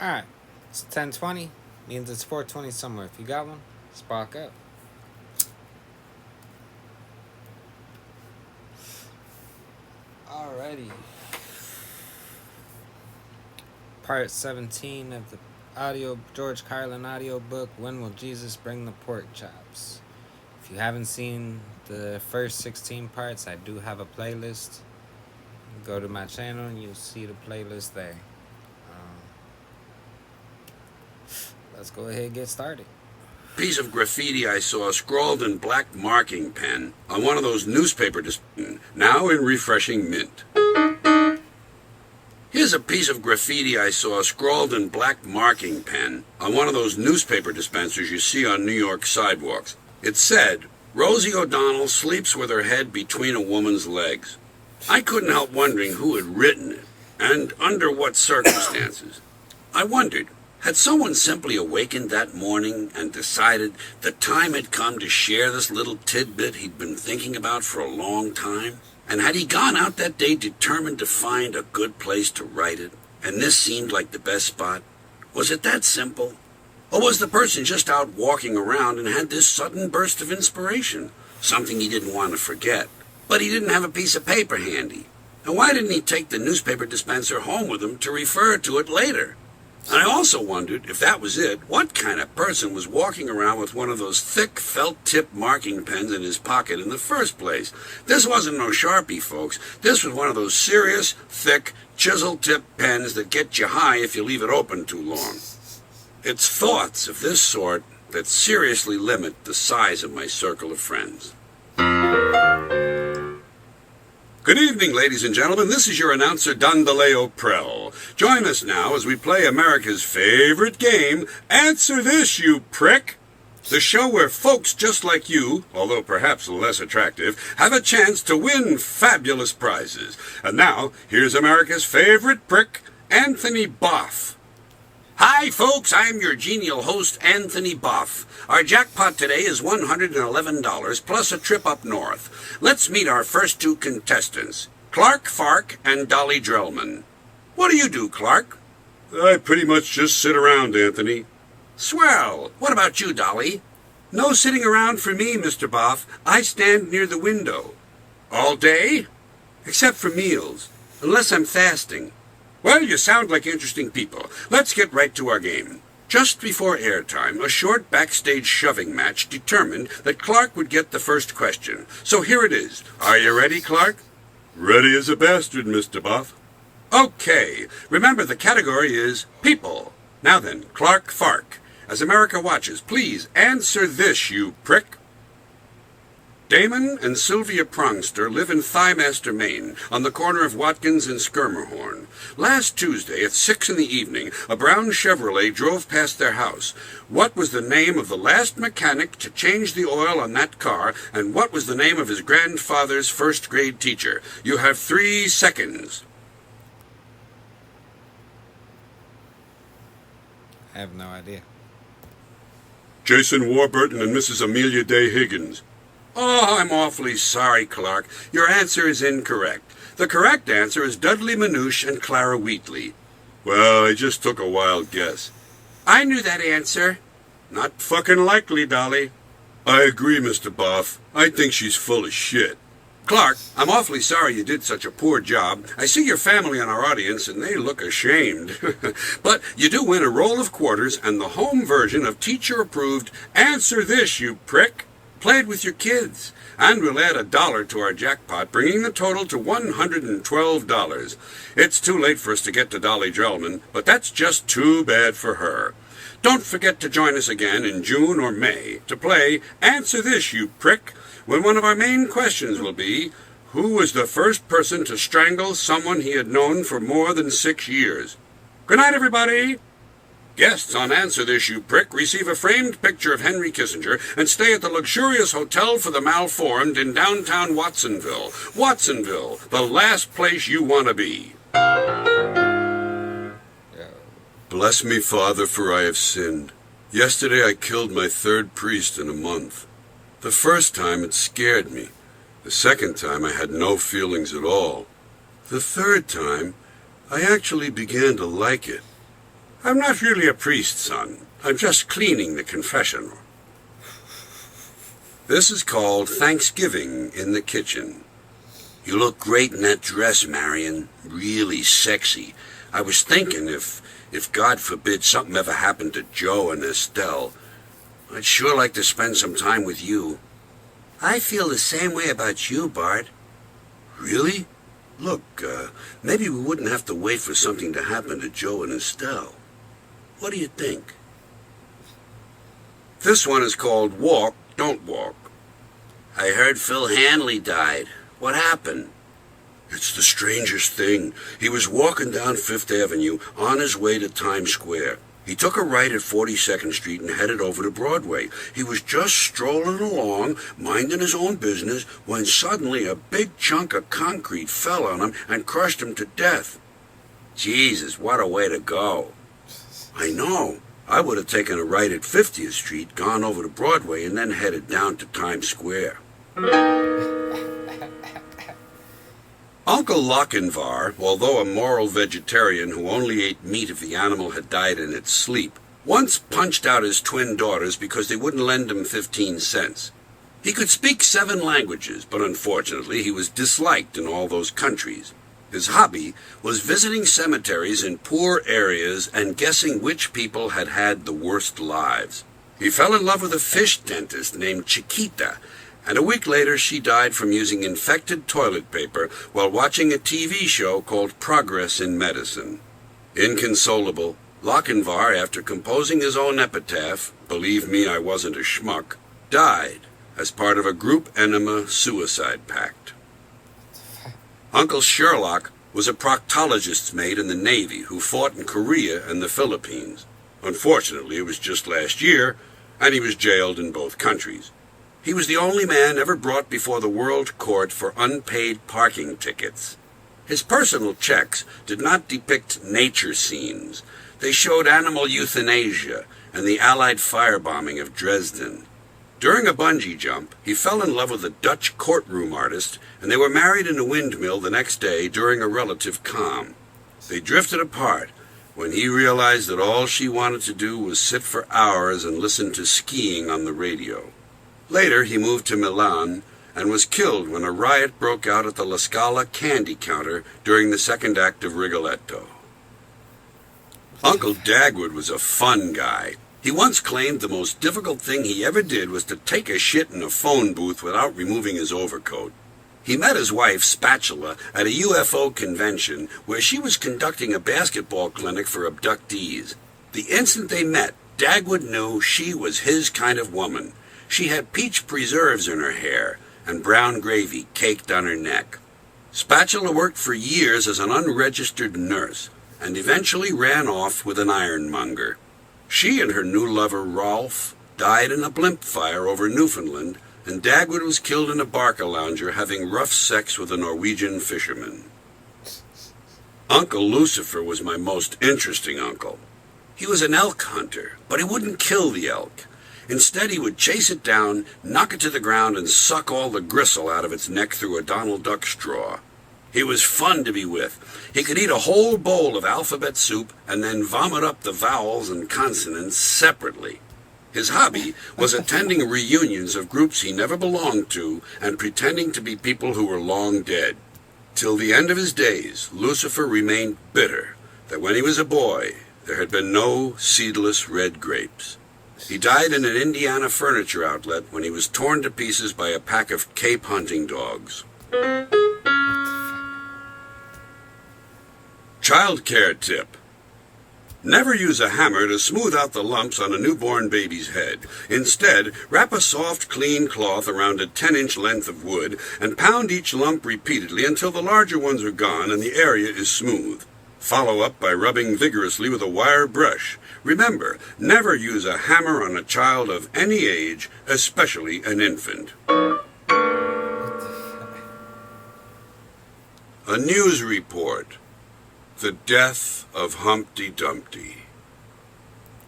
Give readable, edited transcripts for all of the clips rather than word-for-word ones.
Alright, it's 10:20, means it's 4:20 somewhere. If you got one, spark up. Alrighty. Part 17 of the George Carlin audio book, When Will Jesus Bring the Pork Chops? If you haven't seen the first 16 parts, I do have a playlist. Go to my channel and you'll see the playlist there. Let's go ahead and get started. Piece of graffiti I saw scrawled in black marking pen on one of those newspaper now in refreshing mint. Here's a piece of graffiti I saw scrawled in black marking pen on one of those newspaper dispensers you see on New York sidewalks. It said, "Rosie O'Donnell sleeps with her head between a woman's legs." I couldn't help wondering who had written it, and under what circumstances. I wondered, had someone simply awakened that morning and decided the time had come to share this little tidbit he'd been thinking about for a long time? And had he gone out that day determined to find a good place to write it, and this seemed like the best spot? Was it that simple? Or was the person just out walking around and had this sudden burst of inspiration, something he didn't want to forget, but he didn't have a piece of paper handy? And why didn't he take the newspaper dispenser home with him to refer to it later? And I also wondered, if that was it, what kind of person was walking around with one of those thick felt-tip marking pens in his pocket in the first place? This wasn't no Sharpie, folks. This was one of those serious, thick, chisel-tip pens that get you high if you leave it open too long. It's thoughts of this sort that seriously limit the size of my circle of friends. Good evening, ladies and gentlemen. This is your announcer, Dandaleo Prell. Join us now as we play America's favorite game, Answer This, You Prick! The show where folks just like you, although perhaps less attractive, have a chance to win fabulous prizes. And now, here's America's favorite prick, Anthony Boff. Hi, folks. I'm your genial host, Anthony Boff. Our jackpot today is $111 plus a trip up north. Let's meet our first two contestants, Clark Fark and Dolly Drellman. What do you do, Clark? I pretty much just sit around, Anthony. Swell. What about you, Dolly? No sitting around for me, Mr. Boff. I stand near the window. All day? Except for meals, unless I'm fasting. Well, you sound like interesting people. Let's get right to our game. Just before airtime, a short backstage shoving match determined that Clark would get the first question. So here it is. Are you ready, Clark? Ready as a bastard, Mr. Boff. Okay. Remember, the category is people. Now then, Clark Fark, as America watches, please answer this, you prick. Damon and Sylvia Prongster live in Thighmaster, Maine, on the corner of Watkins and Skirmerhorn. Last Tuesday at 6 in the evening, a brown Chevrolet drove past their house. What was the name of the last mechanic to change the oil on that car, and what was the name of his grandfather's first-grade teacher? You have 3 seconds. I have no idea. Jason Warburton and Mrs. Amelia Day Higgins. Oh, I'm awfully sorry, Clark. Your answer is incorrect. The correct answer is Dudley Manouche and Clara Wheatley. Well, I just took a wild guess. I knew that answer. Not fucking likely, Dolly. I agree, Mr. Boff. I think she's full of shit. Clark, I'm awfully sorry you did such a poor job. I see your family in our audience, and they look ashamed. But you do win a roll of quarters and the home version of teacher-approved Answer This, You Prick! Play it with your kids, and we'll add $1 to our jackpot, bringing the total to $112. It's too late for us to get to Dolly Drellman, but that's just too bad for her. Don't forget to join us again in June or May to play Answer This, You Prick, when one of our main questions will be, who was the first person to strangle someone he had known for more than 6 years? Good night, everybody! Guests on Answer This, You Prick receive a framed picture of Henry Kissinger and stay at the luxurious Hotel for the Malformed in downtown Watsonville. Watsonville, the last place you want to be. Bless me, Father, for I have sinned. Yesterday I killed my 3rd priest in a month. The first time it scared me. The second time I had no feelings at all. The third time I actually began to like it. I'm not really a priest, son. I'm just cleaning the confessional. This is called Thanksgiving in the kitchen. You look great in that dress, Marion. Really sexy. I was thinking if God forbid something ever happened to Joe and Estelle, I'd sure like to spend some time with you. I feel the same way about you, Bart. Really? Look, maybe we wouldn't have to wait for something to happen to Joe and Estelle. What do you think? This one is called Walk, Don't Walk. I heard Phil Hanley died. What happened? It's the strangest thing. He was walking down Fifth Avenue on his way to Times Square. He took a right at 42nd Street and headed over to Broadway. He was just strolling along, minding his own business, when suddenly a big chunk of concrete fell on him and crushed him to death. Jesus, what a way to go. I know. I would have taken a right at 50th Street, gone over to Broadway, and then headed down to Times Square. Uncle Lochinvar, although a moral vegetarian who only ate meat if the animal had died in its sleep, once punched out his twin daughters because they wouldn't lend him 15 cents. He could speak 7 languages, but unfortunately he was disliked in all those countries. His hobby was visiting cemeteries in poor areas and guessing which people had had the worst lives. He fell in love with a fish dentist named Chiquita, and a week later she died from using infected toilet paper while watching a TV show called Progress in Medicine. Inconsolable, Lochinvar, after composing his own epitaph, "Believe me, I wasn't a schmuck," died as part of a group enema suicide pact. Uncle Sherlock was a proctologist's mate in the Navy who fought in Korea and the Philippines. Unfortunately, it was just last year, and he was jailed in both countries. He was the only man ever brought before the World Court for unpaid parking tickets. His personal checks did not depict nature scenes. They showed animal euthanasia and the Allied firebombing of Dresden. During a bungee jump, he fell in love with a Dutch courtroom artist, and they were married in a windmill the next day during a relative calm. They drifted apart when he realized that all she wanted to do was sit for hours and listen to skiing on the radio. Later, he moved to Milan and was killed when a riot broke out at the La Scala candy counter during the second act of Rigoletto. Uncle Dagwood was a fun guy. He once claimed the most difficult thing he ever did was to take a shit in a phone booth without removing his overcoat. He met his wife, Spatula, at a UFO convention where she was conducting a basketball clinic for abductees. The instant they met, Dagwood knew she was his kind of woman. She had peach preserves in her hair and brown gravy caked on her neck. Spatula worked for years as an unregistered nurse and eventually ran off with an ironmonger. She and her new lover, Rolf, died in a blimp fire over Newfoundland, and Dagwood was killed in a Barcalounger having rough sex with a Norwegian fisherman. Uncle Lucifer was my most interesting uncle. He was an elk hunter, but he wouldn't kill the elk. Instead, he would chase it down, knock it to the ground, and suck all the gristle out of its neck through a Donald Duck straw. He was fun to be with. He could eat a whole bowl of alphabet soup and then vomit up the vowels and consonants separately. His hobby was attending reunions of groups he never belonged to and pretending to be people who were long dead. Till the end of his days, Lucifer remained bitter that when he was a boy, there had been no seedless red grapes. He died in an Indiana furniture outlet when he was torn to pieces by a pack of Cape hunting dogs. Child care tip. Never use a hammer to smooth out the lumps on a newborn baby's head. Instead, wrap a soft, clean cloth around a 10-inch length of wood and pound each lump repeatedly until the larger ones are gone and the area is smooth. Follow up by rubbing vigorously with a wire brush. Remember, never use a hammer on a child of any age, especially an infant. A news report. The death of Humpty Dumpty.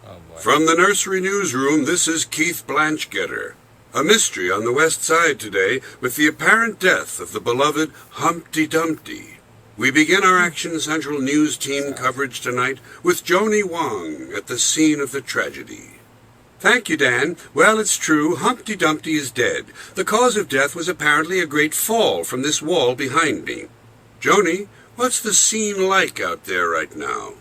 Oh boy. From the nursery newsroom, this is Keith Blanchgetter. A mystery on the West Side today with the apparent death of the beloved Humpty Dumpty. We begin our Action Central News Team coverage tonight with Joni Wong at the scene of the tragedy. Thank you, Dan. Well, it's true. Humpty Dumpty is dead. The cause of death was apparently a great fall from this wall behind me. Joni, what's the scene like out there right now?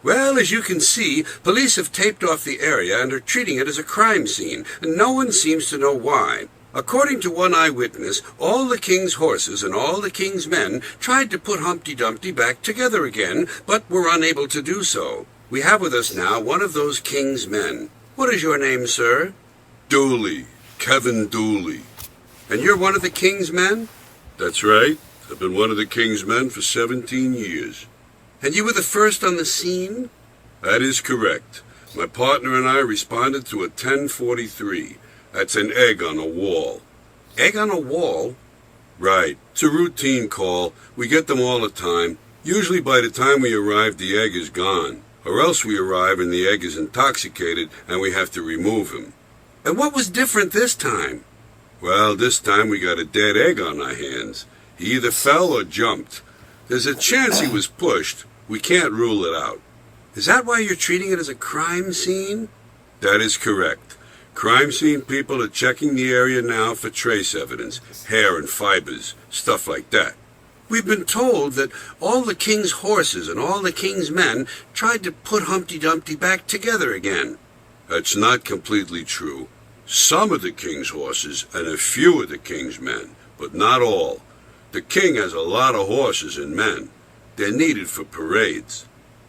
Well, as you can see, police have taped off the area and are treating it as a crime scene, and no one seems to know why. According to one eyewitness, all the king's horses and all the king's men tried to put Humpty Dumpty back together again, but were unable to do so. We have with us now one of those king's men. What is your name, sir? Dooley. Kevin Dooley. And you're one of the king's men? That's right. I've been one of the king's men for 17 years. And you were the first on the scene? That is correct. My partner and I responded to a 1043. That's an egg on a wall. Egg on a wall? Right. It's a routine call. We get them all the time. Usually by the time we arrive, the egg is gone. Or else we arrive and the egg is intoxicated and we have to remove him. And what was different this time? Well, this time we got a dead egg on our hands. He either fell or jumped. There's a chance he was pushed. We can't rule it out. Is that why you're treating it as a crime scene? That is correct. Crime scene people are checking the area now for trace evidence, hair and fibers, stuff like that. We've been told that all the king's horses and all the king's men tried to put Humpty Dumpty back together again. That's not completely true. Some of the king's horses and a few of the king's men, but not all. The king has a lot of horses and men. They're needed for parades.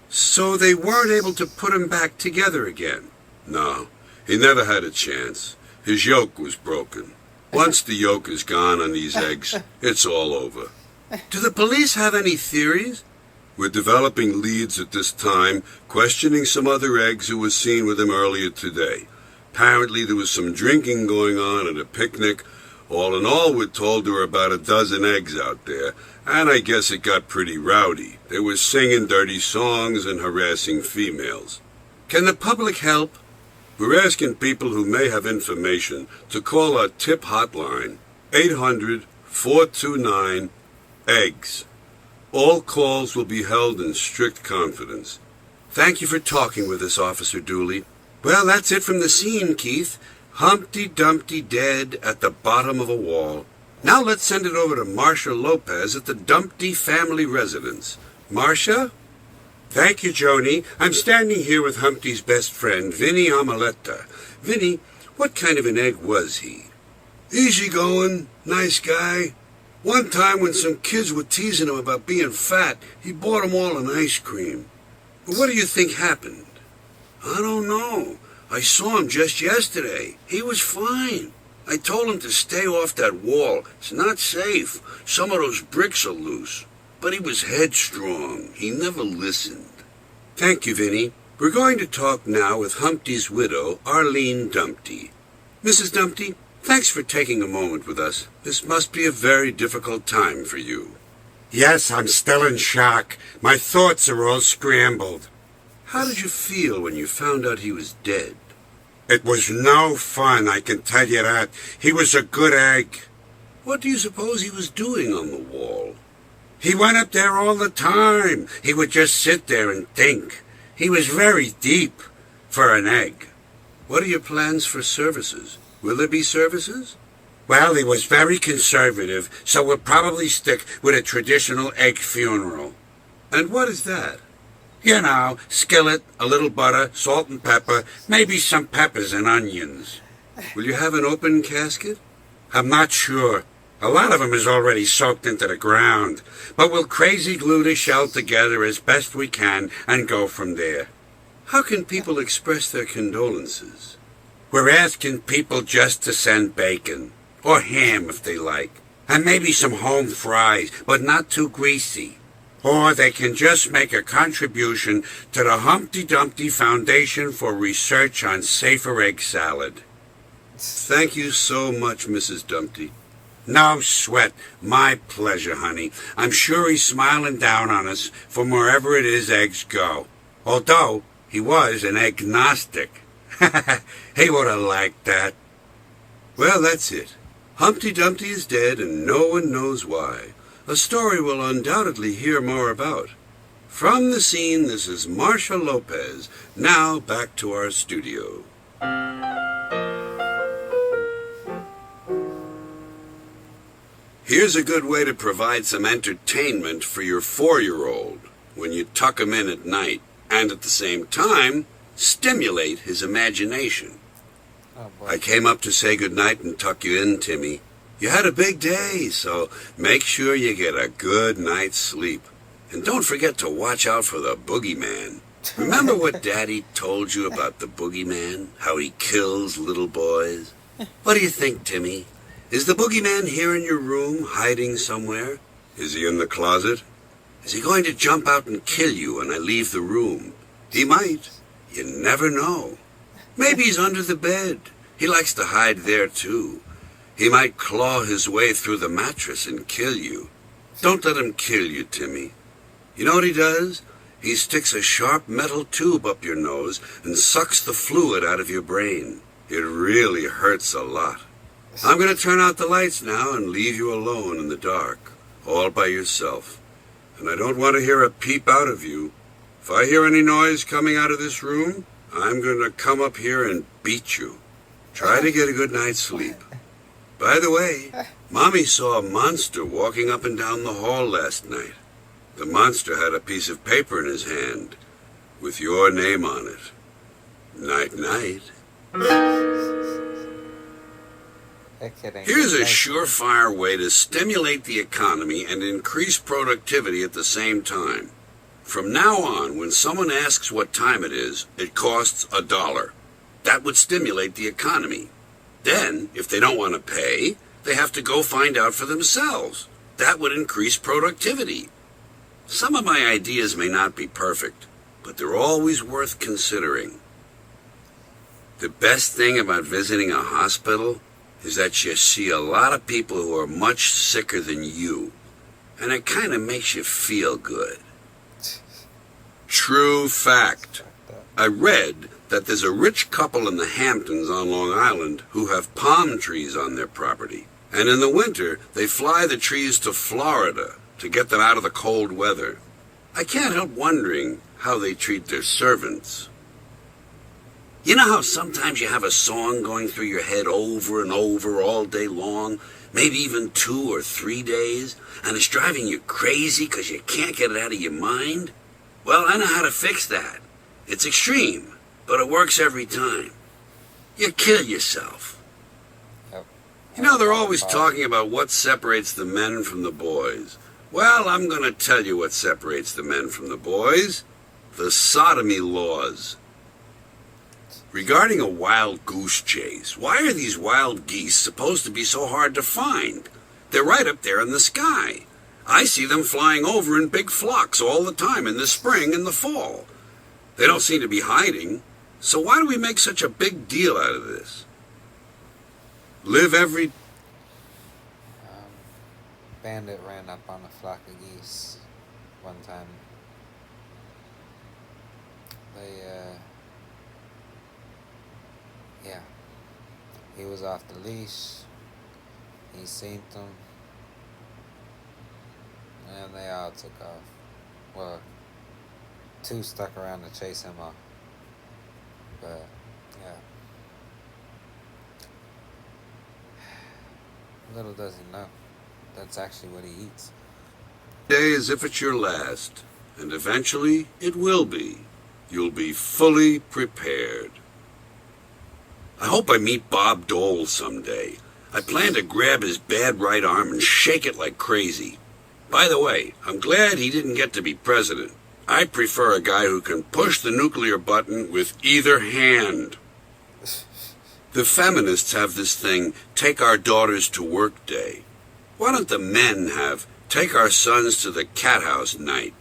So they weren't able to put him back together again? No, he never had a chance. His yoke was broken. Once the yoke is gone on these eggs, it's all over. Do the police have any theories? We're developing leads at this time, questioning some other eggs who were seen with him earlier today. Apparently there was some drinking going on at a picnic. All in all, we're told there were about a dozen eggs out there, and I guess it got pretty rowdy. They were singing dirty songs and harassing females. Can the public help? We're asking people who may have information to call our tip hotline, 800-429 eggs. All calls will be held in strict confidence. Thank you for talking with us, Officer Dooley. Well, that's it from the scene, Keith. Humpty Dumpty dead at the bottom of a wall. Now let's send it over to Marcia Lopez at the Dumpty family residence. Marcia? Thank you, Joni. I'm standing here with Humpty's best friend, Vinny Amaletta. Vinny, what kind of an egg was he? Easygoing, nice guy. One time when some kids were teasing him about being fat, he bought them all an ice cream. But what do you think happened? I don't know. I saw him just yesterday. He was fine. I told him to stay off that wall. It's not safe. Some of those bricks are loose. But he was headstrong. He never listened. Thank you, Vinny. We're going to talk now with Humpty's widow, Arlene Dumpty. Mrs. Dumpty, thanks for taking a moment with us. This must be a very difficult time for you. Yes, I'm still in shock. My thoughts are all scrambled. How did you feel when you found out he was dead? It was no fun, I can tell you that. He was a good egg. What do you suppose he was doing on the wall? He went up there all the time. He would just sit there and think. He was very deep for an egg. What are your plans for services? Will there be services? Well, he was very conservative, so we'll probably stick with a traditional egg funeral. And what is that? You know, skillet, a little butter, salt and pepper, maybe some peppers and onions. Will you have an open casket? I'm not sure. A lot of 'em is already soaked into the ground. But we'll crazy glue the shell together as best we can and go from there. How can people express their condolences? We're asking people just to send bacon. Or ham if they like. And maybe some home fries, but not too greasy. Or they can just make a contribution to the Humpty Dumpty Foundation for Research on Safer Egg Salad. Thank you so much, Mrs. Dumpty. No sweat. My pleasure, honey. I'm sure he's smiling down on us from wherever it is eggs go. Although he was an agnostic. He would have liked that. Well, that's it. Humpty Dumpty is dead, and no one knows why. a story we'll undoubtedly hear more about. From the scene, this is Marcia Lopez. Now back to our studio. Here's a good way to provide some entertainment for your 4-year-old when you tuck him in at night, and at the same time, stimulate his imagination. Oh, boy. I came up to say goodnight and tuck you in, Timmy. You had a big day, so make sure you get a good night's sleep. And don't forget to watch out for the boogeyman. Remember what Daddy told you about the boogeyman? How he kills little boys? What do you think, Timmy? Is the boogeyman here in your room, hiding somewhere? Is he in the closet? Is he going to jump out and kill you when I leave the room? He might. You never know. Maybe he's under the bed. He likes to hide there, too. He might claw his way through the mattress and kill you. Don't let him kill you, Timmy. You know what he does? He sticks a sharp metal tube up your nose and sucks the fluid out of your brain. It really hurts a lot. I'm going to turn out the lights now and leave you alone in the dark, all by yourself. And I don't want to hear a peep out of you. If I hear any noise coming out of this room, I'm going to come up here and beat you. Try to get a good night's sleep. By the way, Mommy saw a monster walking up and down the hall last night. The monster had a piece of paper in his hand with your name on it. Night-night. Here's a surefire way to stimulate the economy and increase productivity at the same time. From now on, when someone asks what time it is, it costs $1. That would stimulate the economy. Then, if they don't want to pay, they have to go find out for themselves. That would increase productivity. Some of my ideas may not be perfect, but they're always worth considering. The best thing about visiting a hospital is that you see a lot of people who are much sicker than you, and it kind of makes you feel good. True fact. I read that there's a rich couple in the Hamptons on Long Island who have palm trees on their property, and in the winter they fly the trees to Florida to get them out of the cold weather. I can't help wondering how they treat their servants. You know how sometimes you have a song going through your head over and over all day long, maybe even 2 or 3 days, and it's driving you crazy because you can't get it out of your mind? Well, I know how to fix that. It's extreme, but it works every time. You kill yourself. You know, they're always talking about what separates the men from the boys. Well, I'm going to tell you what separates the men from the boys. The sodomy laws. Regarding a wild goose chase, why are these wild geese supposed to be so hard to find? They're right up there in the sky. I see them flying over in big flocks all the time in the spring and the fall. They don't seem to be hiding, so why do we make such a big deal out of this? Live every... Bandit ran up on a flock of geese one time. Yeah. He was off the leash. He seen them. And they all took off. Well, 2 stuck around to chase him off. But, yeah. Little does he know. That's actually what he eats. Day as if it's your last. And eventually, it will be. You'll be fully prepared. I hope I meet Bob Dole someday. I plan to grab his bad right arm and shake it like crazy. By the way, I'm glad he didn't get to be president. I prefer a guy who can push the nuclear button with either hand. The feminists have this thing, take our daughters to work day. Why don't the men have, take our sons to the cat house night?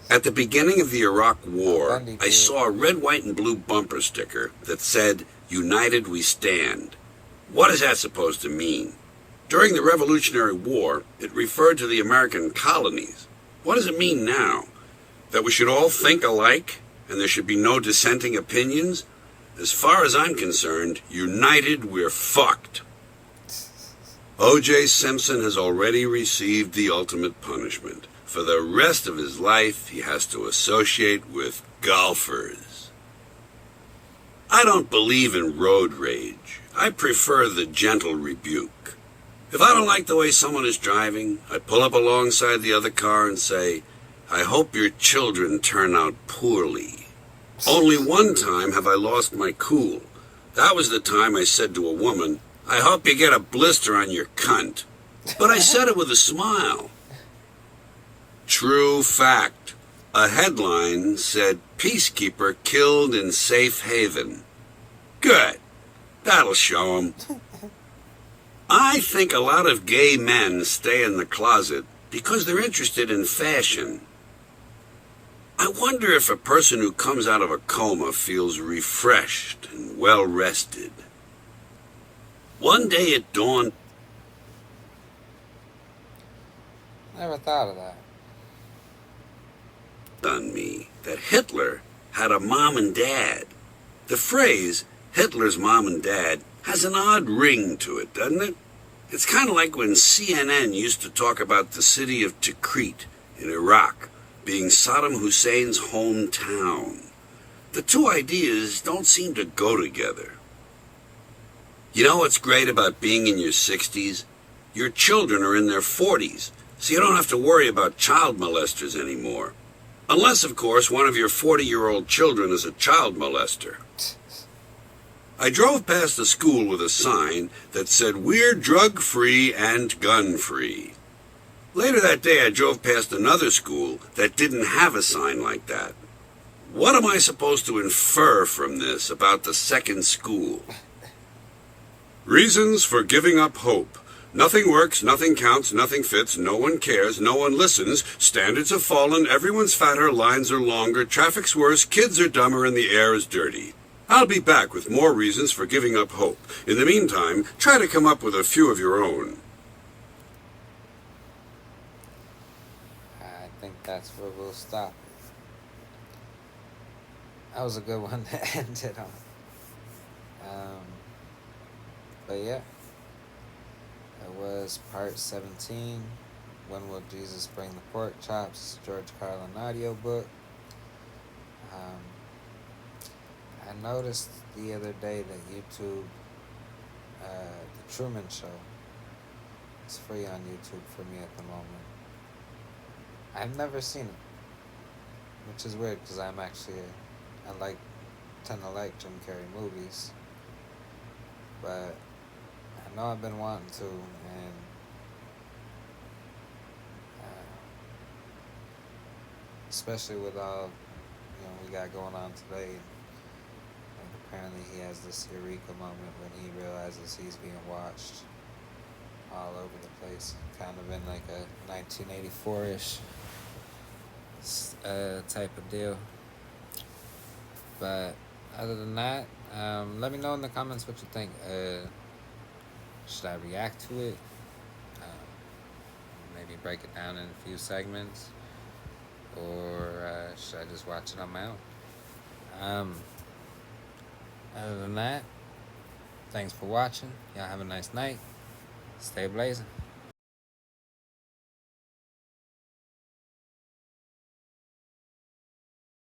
At the beginning of the Iraq War, I saw a red, white, and blue bumper sticker that said, United We Stand. What is that supposed to mean? During the Revolutionary War, it referred to the American colonies. What does it mean now? That we should all think alike, and there should be no dissenting opinions? As far as I'm concerned, united we're fucked. O.J. Simpson has already received the ultimate punishment. For the rest of his life, he has to associate with golfers. I don't believe in road rage. I prefer the gentle rebuke. If I don't like the way someone is driving, I pull up alongside the other car and say, I hope your children turn out poorly. Only one time have I lost my cool. That was the time I said to a woman, I hope you get a blister on your cunt. But I said it with a smile. True fact. A headline said, Peacekeeper killed in safe haven. Good. That'll show 'em. I think a lot of gay men stay in the closet because they're interested in fashion. I wonder if a person who comes out of a coma feels refreshed and well-rested. One day it dawned Never thought of that. on me that Hitler had a mom and dad. The phrase, Hitler's mom and dad, has an odd ring to it, doesn't it? It's kind of like when CNN used to talk about the city of Tikrit in Iraq being Saddam Hussein's hometown. The two ideas don't seem to go together. You know what's great about being in your 60s? Your children are in their 40s, so you don't have to worry about child molesters anymore. Unless, of course, one of your 40-year-old children is a child molester. I drove past a school with a sign that said, We're drug-free and gun-free. Later that day, I drove past another school that didn't have a sign like that. What am I supposed to infer from this about the second school? Reasons for giving up hope. Nothing works, nothing counts, nothing fits, no one cares, no one listens, standards have fallen, everyone's fatter, lines are longer, traffic's worse, kids are dumber, and the air is dirty. I'll be back with more reasons for giving up hope. In the meantime, try to come up with a few of your own. I think that's where we'll stop. That was a good one to end it on. But yeah, it was part 17. When Will Jesus Bring the Pork Chops? George Carlin audiobook. I noticed the other day that YouTube, The Truman Show, is free on YouTube for me at the moment. I've never seen it, which is weird because I'm actually, tend to like Jim Carrey movies, but I know I've been wanting to, and especially with all we got going on today. Apparently he has this eureka moment when he realizes he's being watched all over the place, kind of in like a 1984-ish type of deal. But other than that, let me know in the comments what you think. Should I react to it? Maybe break it down in a few segments? Or should I just watch it on my own? Other than that, thanks for watching. Y'all have a nice night. Stay blazing.